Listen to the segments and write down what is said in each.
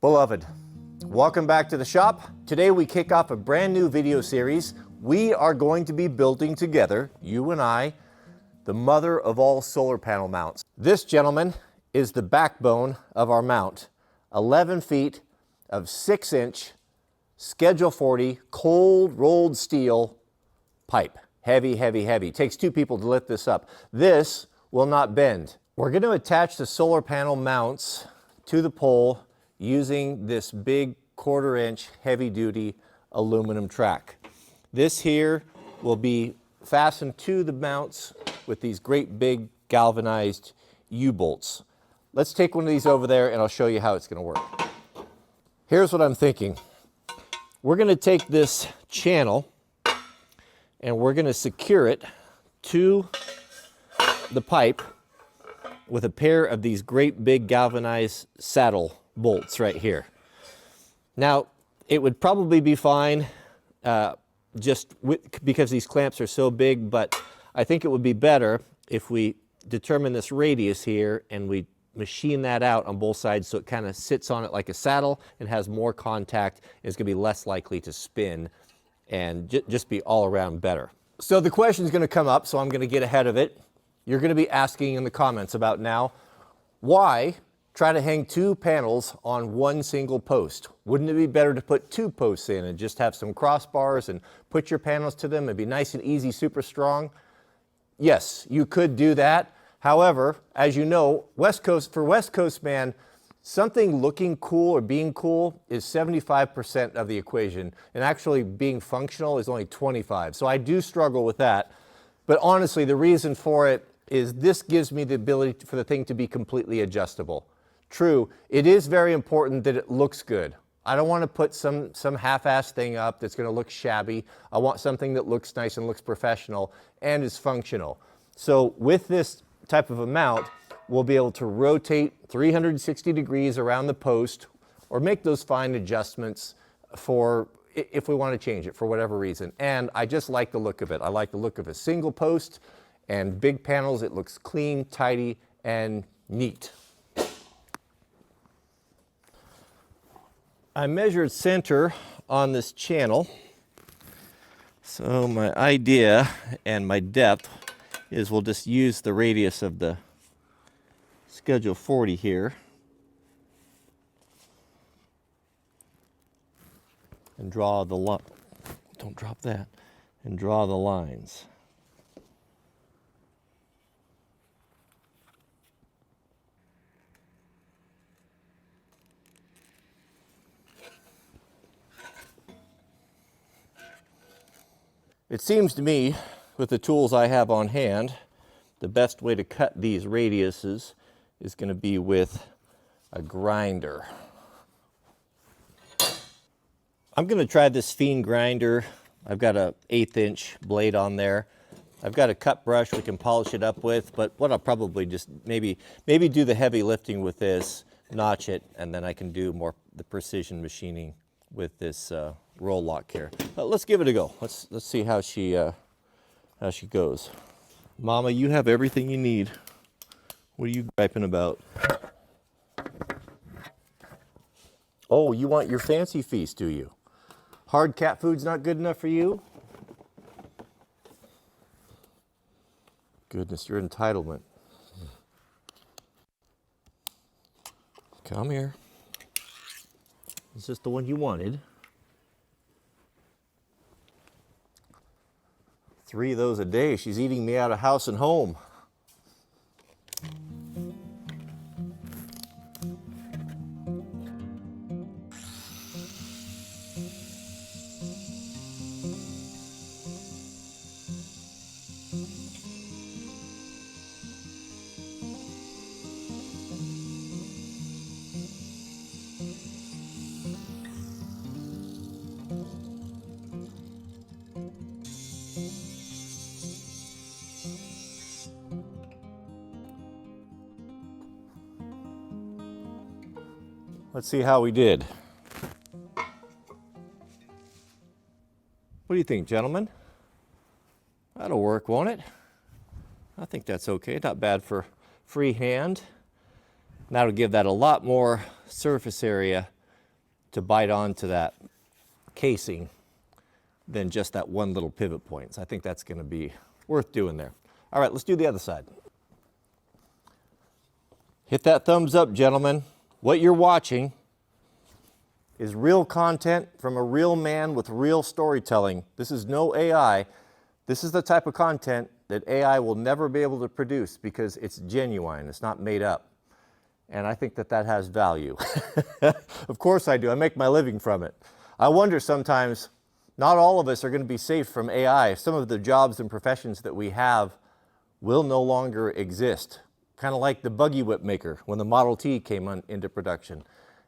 Beloved, welcome back to the shop. Today we kick off a brand new video series. We are going to be building together, you and I, the mother of all solar panel mounts. This, gentleman, is the backbone of our mount. 11 feet of 6-inch Schedule 40 cold rolled steel pipe. Heavy, heavy, heavy. It takes two people to lift this up. This will not bend. We're going to attach the solar panel mounts to the pole using this big 1/4-inch heavy-duty aluminum track. This here will be fastened to the mounts with these great big galvanized U-bolts. Let's take one of these over there and I'll show you how it's going to work. Here's what I'm thinking. We're going to take this channel and we're going to secure it to the pipe with a pair of these great big galvanized saddle bolts right here. Now, it would probably be fine because these clamps are so big, but I think it would be better if we determine this radius here and we machine that out on both sides so it kind of sits on it like a saddle and has more contact. It's going to be less likely to spin and just be all around better. So the question is going to come up, so I'm going to get ahead of it. You're going to be asking in the comments about now, why try to hang two panels on one single post? Wouldn't it be better to put two posts in and just have some crossbars and put your panels to them? It'd be nice and easy, super strong. Yes, you could do that. However, as you know, for West Coast man, something looking cool or being cool is 75% of the equation, and actually being functional is only 25%. So I do struggle with that. But honestly, the reason for it is this gives me the ability for the thing to be completely adjustable. True, it is very important that it looks good. I don't want to put some half-assed thing up that's going to look shabby. I want something that looks nice and looks professional and is functional. So with this type of a mount, we'll be able to rotate 360 degrees around the post or make those fine adjustments for if we want to change it for whatever reason. And I just like the look of it. I like the look of a single post and big panels. It looks clean, tidy, and neat. I measured center on this channel. So my idea and my depth is we'll just use the radius of the Schedule 40 here and draw the line. Don't drop that. And draw the lines. It seems to me, with the tools I have on hand, the best way to cut these radiuses is going to be with a grinder. I'm going to try this Fiend grinder. I've got an 1/8-inch blade on there. I've got a cut brush we can polish it up with, but what I'll probably just maybe do the heavy lifting with this, notch it, and then I can do more the precision machining with this roll lock here. Let's give it a go. Let's see how she goes. Mama, you have everything you need. What are you griping about? Oh, you want your fancy feast, do you? Hard cat food's not good enough for you? Goodness, your entitlement. Come here. Is this the one you wanted? 3 of those a day. She's eating me out of house and home. Let's see how we did. What do you think, gentlemen? That'll work, won't it? I think that's okay. Not bad for freehand. That'll give that a lot more surface area to bite onto that casing than just that one little pivot point. So I think that's going to be worth doing there. All right, let's do the other side. Hit that thumbs up, gentlemen. What you're watching is real content from a real man with real storytelling. This is no AI. This is the type of content that AI will never be able to produce because it's genuine, it's not made up. And I think that that has value. Of course I do, I make my living from it. I wonder sometimes, not all of us are going to be safe from AI. Some of the jobs and professions that we have will no longer exist. Kind of like the buggy whip maker when the Model T came into production.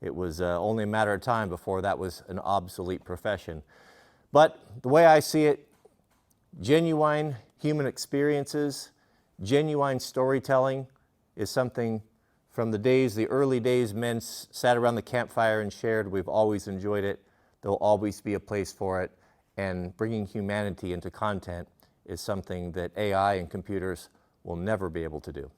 It was only a matter of time before that was an obsolete profession. But the way I see it, genuine human experiences, genuine storytelling is something from the early days men sat around the campfire and shared. We've always enjoyed it. There'll always be a place for it. And bringing humanity into content is something that AI and computers will never be able to do.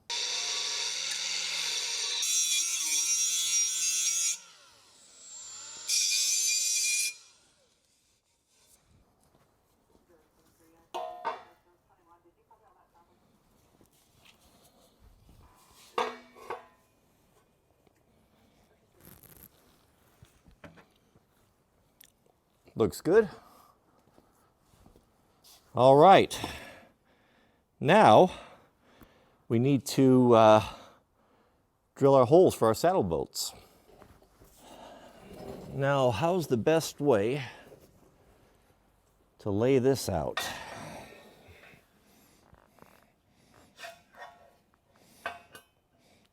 Looks good. All right. Now we need to drill our holes for our saddle bolts. Now, how's the best way to lay this out?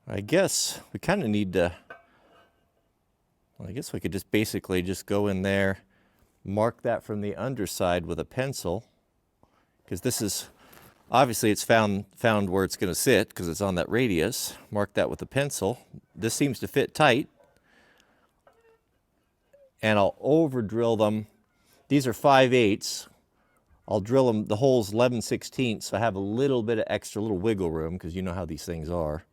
I guess we kind of need to, well, I guess we could just basically just go in there, mark that from the underside with a pencil, because this is, obviously it's found where it's going to sit because it's on that radius. Mark that with a pencil. This seems to fit tight. And I'll over drill them. These are 5/8. I'll drill them, the hole's 11/16, so I have a little bit of extra, little wiggle room, because you know how these things are.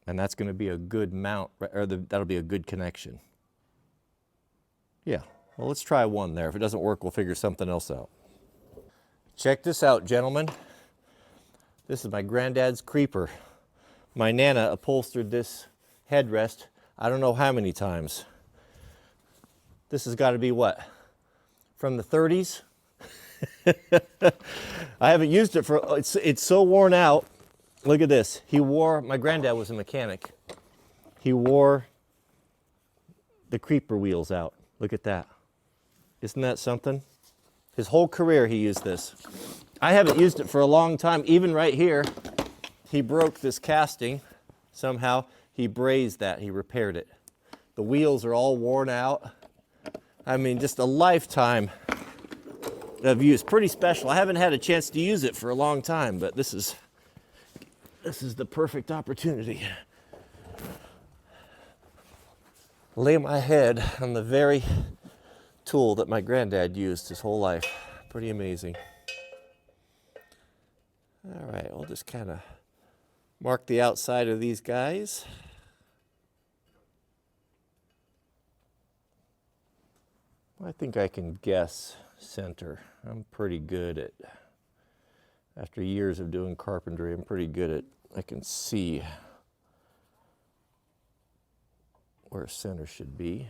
And that's going to be a good mount, or that'll be a good connection. Yeah, well, let's try one there. If it doesn't work, we'll figure something else out. Check this out, gentlemen. This is my granddad's creeper. My Nana upholstered this headrest I don't know how many times. This has got to be what? From the 30s? I haven't used it for, it's so worn out. Look at this. My granddad was a mechanic. He wore the creeper wheels out. Look at that. Isn't that something? His whole career he used this. I haven't used it for a long time. Even right here, he broke this casting somehow. He brazed that, he repaired it. The wheels are all worn out. I mean, just a lifetime of use. Pretty special. I haven't had a chance to use it for a long time, but this is the perfect opportunity. Lay my head on the very tool that my granddad used his whole life. Pretty amazing. All right, we'll just kind of mark the outside of these guys. I think I can guess center. I'm pretty good at, after years of doing carpentry, I'm pretty good at, I can see where center should be.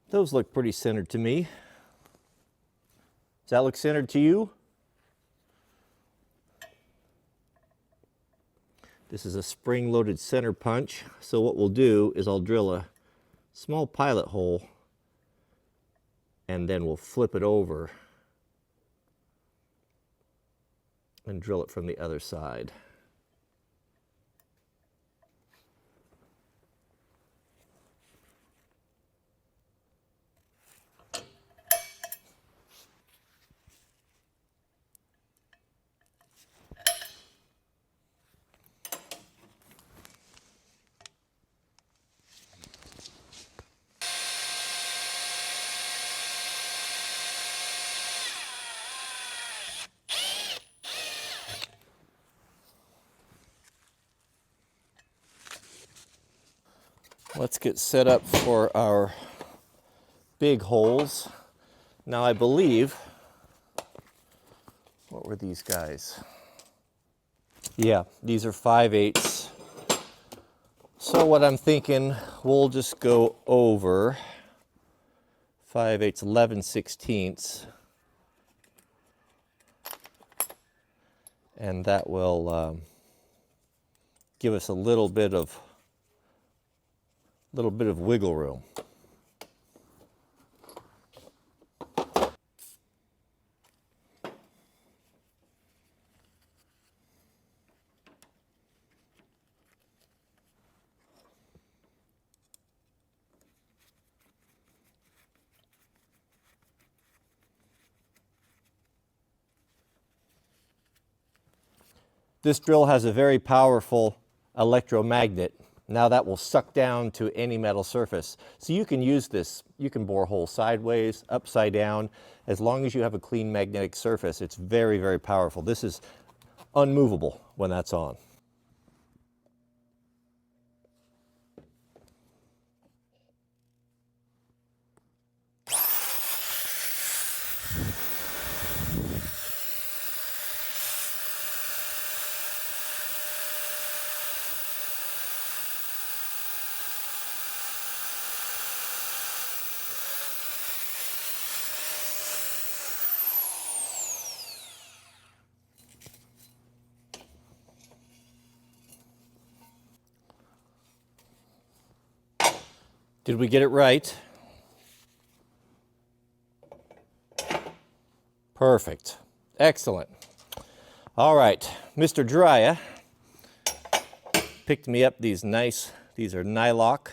Those look pretty centered to me. Does that look centered to you? This is a spring-loaded center punch. So what we'll do is I'll drill a small pilot hole and then we'll flip it over and drill it from the other side. Let's get set up for our big holes. Now I believe, what were these guys? Yeah, these are 5/8. So what I'm thinking, we'll just go over 5/8, 11/16, and that will give us a little bit of wiggle room. This drill has a very powerful electromagnet. Now that will suck down to any metal surface. So you can use this, you can bore holes sideways, upside down, as long as you have a clean magnetic surface. It's very, very powerful. This is unmovable when that's on. Did we get it right? Perfect. Excellent. All right, Mr. Drya picked me up these are Nylock.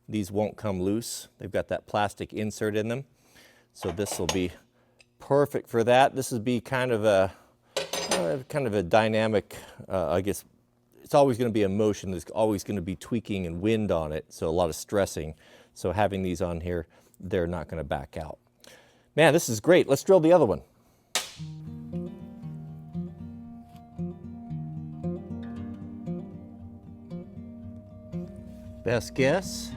These won't come loose. They've got that plastic insert in them. So this will be perfect for that. This will be kind of a dynamic, I guess. It's always going to be a motion. There's always going to be tweaking and wind on it, so a lot of stressing. So having these on here, they're not going to back out. Man, this is great. Let's drill the other one. Best guess?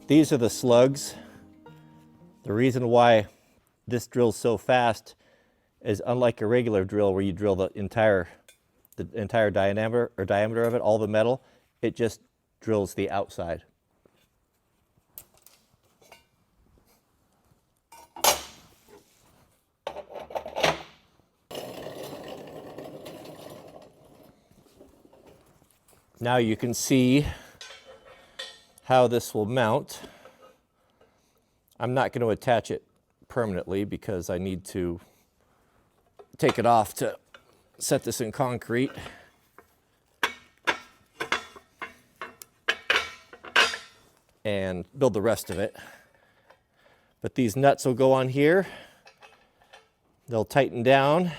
These are the slugs. The reason why this drills so fast is, unlike a regular drill where you drill the entire diameter of it, all the metal, it just drills the outside. Now you can see how this will mount. I'm not going to attach it permanently because I need to take it off to set this in concrete. And build the rest of it. But these nuts will go on here. They'll tighten down.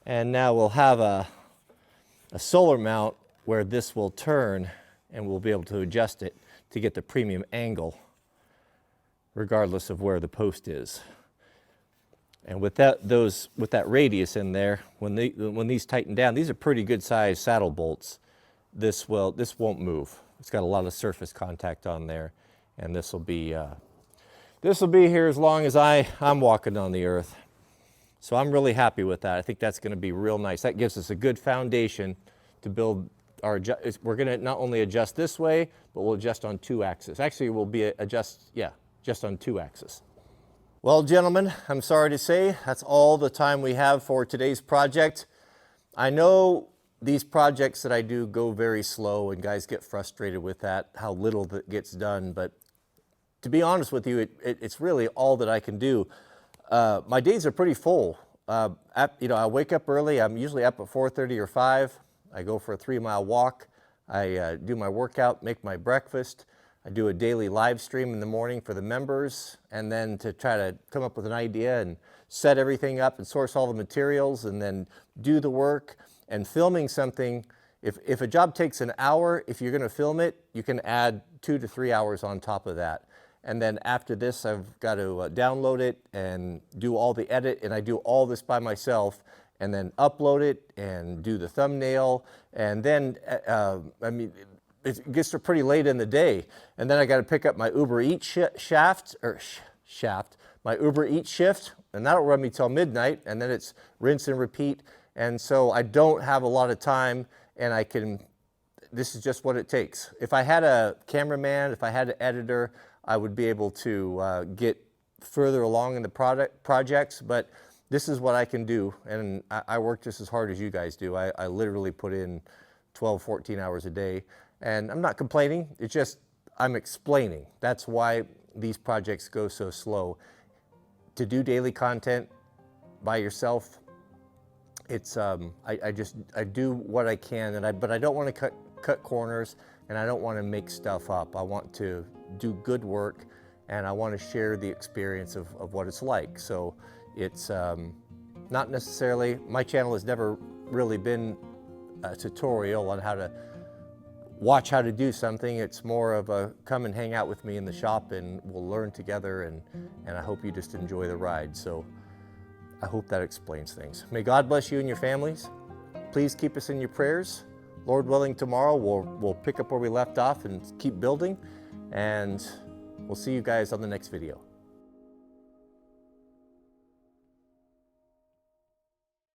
And now we'll have a solar mount where this will turn, and we'll be able to adjust it to get the premium angle regardless of where the post is. And with that radius in there, when these tighten down, these are pretty good sized saddle bolts. This won't move. It's got a lot of surface contact on there, and this will be This will be here as long as I'm walking on the earth. So I'm really happy with that. I think that's going to be real nice. That gives us a good foundation to build our, we're going to not only adjust this way, but we'll adjust on 2 axes. Actually, we'll be just on 2 axes. Well, gentlemen, I'm sorry to say that's all the time we have for today's project. I know these projects that I do go very slow and guys get frustrated with that, how little that gets done. But to be honest with you, it's really all that I can do. My days are pretty full. I wake up early. I'm usually up at 4:30 or 5. I go for a 3-mile walk. I do my workout, make my breakfast. I do a daily live stream in the morning for the members, and then to try to come up with an idea and set everything up and source all the materials and then do the work. And filming something, if a job takes an hour, if you're going to film it, you can add 2 to 3 hours on top of that. And then after this, I've got to download it and do all the edit, and I do all this by myself, and then upload it and do the thumbnail. And then, it gets to pretty late in the day. And then I got to pick up my Uber Eats my Uber Eats shift, and that'll run me till midnight, and then it's rinse and repeat. And so I don't have a lot of time, and this is just what it takes. If I had a cameraman, if I had an editor, I would be able to get further along in the projects, but this is what I can do, and I work just as hard as you guys do. I literally put in 12, 14 hours a day, and I'm not complaining. It's just I'm explaining. That's why these projects go so slow. To do daily content by yourself, it's I do what I can, but I don't want to cut corners, and I don't want to make stuff up. I want to do good work, and I want to share the experience of what it's like. So it's not necessarily, my channel has never really been a tutorial on how to watch how to do something. It's more of a come and hang out with me in the shop and we'll learn together, and I hope you just enjoy the ride. So I hope that explains things. May God bless you and your families. Please keep us in your prayers. Lord willing, tomorrow we'll pick up where we left off and keep building, and we'll see you guys on the next video.